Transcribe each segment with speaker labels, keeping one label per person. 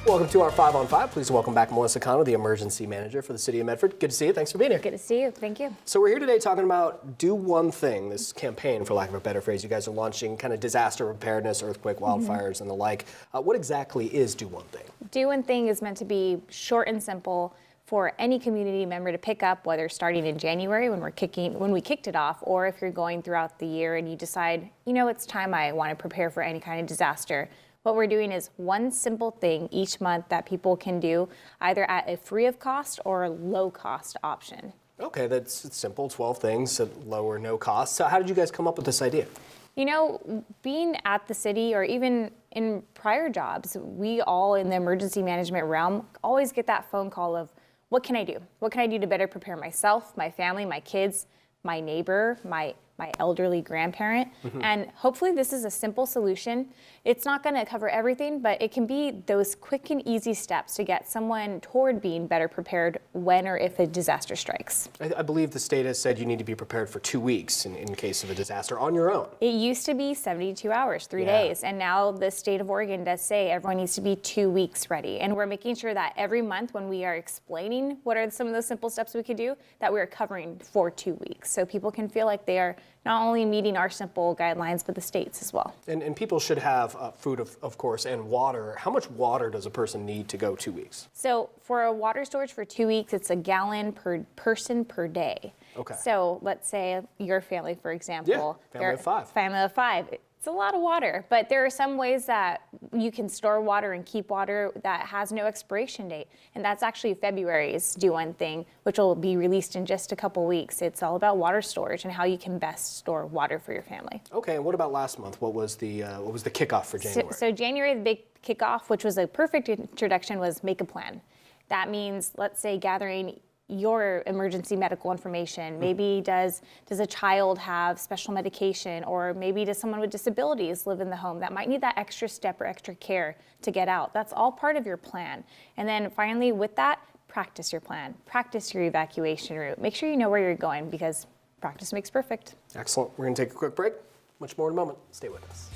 Speaker 1: Welcome to our 5 on 5. Please welcome back Melissa Cano, the emergency manager for the City of Medford. Good to see you. Thanks for being here.
Speaker 2: Good to see you. Thank you.
Speaker 1: So we're here today talking about Do One Thing, this campaign, for lack of a better phrase. You guys are launching kind of disaster preparedness, earthquake, wildfires, and the like. What exactly is Do One Thing?
Speaker 2: Do One Thing is meant to be short and simple for any community member to pick up, whether starting in January when we kicked it off, or if you're going throughout the year and you decide, you know, it's time I want to prepare for any kind of disaster. What we're doing is one simple thing each month that people can do, either at a free of cost or low cost option.
Speaker 1: Okay, that's simple. 12 things at low or no cost. So how did you guys come up with this idea?
Speaker 2: You know, being at the city or even in prior jobs, we all in the emergency management realm always get that phone call of, what can I do? What can I do to better prepare myself, my family, my kids, my neighbor, my elderly grandparent? And hopefully this is a simple solution. It's not going to cover everything, but it can be those quick and easy steps to get someone toward being better prepared when or if a disaster strikes.
Speaker 1: I believe the state has said you need to be prepared for 2 weeks in case of a disaster on your own.
Speaker 2: It used to be 72 hours, 3 days, and now the state of Oregon does say everyone needs to be 2 weeks ready. And we're making sure that every month when we are explaining what are some of those simple steps we could do, that we're covering for 2 weeks. So people can feel like they are not only meeting our simple guidelines, but the state's as well.
Speaker 1: And people should have food, of course, and water. How much water does a person need to go 2 weeks?
Speaker 2: So for a water storage for 2 weeks, it's a gallon per person per day.
Speaker 1: Okay.
Speaker 2: So let's say your family, for example.
Speaker 1: Yeah, family of 5.
Speaker 2: Family of 5. It's a lot of water, but there are some ways that you can store water and keep water that has no expiration date. And that's actually February's Do One Thing, which will be released in just a couple weeks. It's all about water storage and how you can best store water for your family.
Speaker 1: Okay, and what about last month? What was the kickoff for January?
Speaker 2: So January, the big kickoff, which was a perfect introduction, was make a plan. That means, let's say, gathering your emergency medical information. Maybe does a child have special medication, or maybe does someone with disabilities live in the home that might need that extra step or extra care to get out? That's all part of your plan. And then finally with that, practice your plan, practice your evacuation route. Make sure you know where you're going, because practice makes perfect.
Speaker 1: Excellent. We're going to take a quick break. Much more in a moment. Stay with us.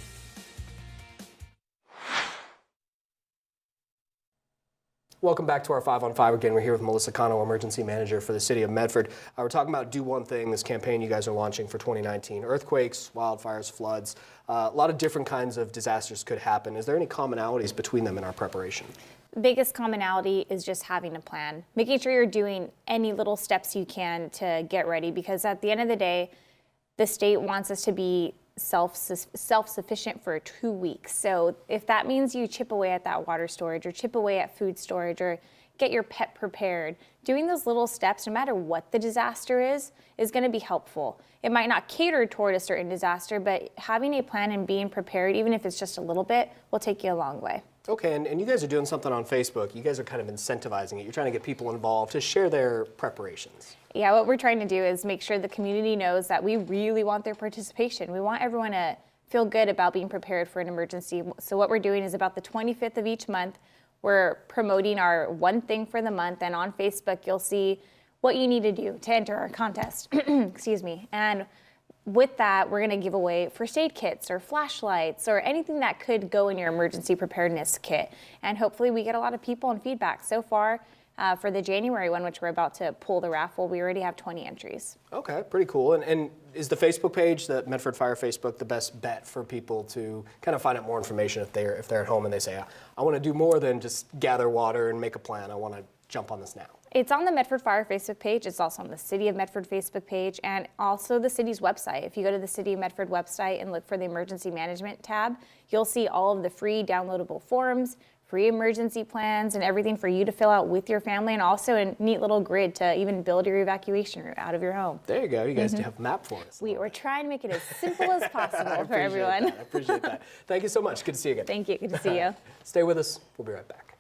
Speaker 1: Welcome back to our 5 on 5. Again, we're here with Melissa Cano, emergency manager for the City of Medford. We're talking about Do One Thing, this campaign you guys are launching for 2019. Earthquakes, wildfires, floods, a lot of different kinds of disasters could happen. Is there any commonalities between them in our preparation?
Speaker 2: The biggest commonality is just having a plan, making sure you're doing any little steps you can to get ready, because at the end of the day, the state wants us to be self-sufficient for 2 weeks. So if that means you chip away at that water storage, or chip away at food storage, or get your pet prepared, doing those little steps, no matter what the disaster is going to be helpful. It might not cater toward a certain disaster, but having a plan and being prepared, even if it's just a little bit, will take you a long way.
Speaker 1: Okay, and you guys are doing something on Facebook. You guys are kind of incentivizing it. You're trying to get people involved to share their preparations.
Speaker 2: Yeah, what we're trying to do is make sure the community knows that we really want their participation. We want everyone to feel good about being prepared for an emergency. So what we're doing is about the 25th of each month, we're promoting our one thing for the month, and on Facebook you'll see what you need to do to enter our contest. Excuse me. And with that, we're going to give away first aid kits or flashlights or anything that could go in your emergency preparedness kit. And hopefully we get a lot of people and feedback. So far, for the January one, which we're about to pull the raffle, we already have 20 entries. Okay,
Speaker 1: pretty cool. And is the Facebook page, the Medford Fire Facebook, the best bet for people to kind of find out more information if they're at home and they say, I want to do more than just gather water and make a plan. I want to jump on this now?
Speaker 2: It's on the Medford Fire Facebook page. It's also on the City of Medford Facebook page, and also the city's website. If you go to the City of Medford website and look for the emergency management tab, you'll see all of the free downloadable forms, free emergency plans, and everything for you to fill out with your family, and also a neat little grid to even build your evacuation route out of your home.
Speaker 1: There you go. You guys have a map for us.
Speaker 2: We're trying to make it as simple as possible for everyone.
Speaker 1: I appreciate that. Thank you so much. Good to see you again.
Speaker 2: Thank you. Good to see you.
Speaker 1: Stay with us. We'll be right back.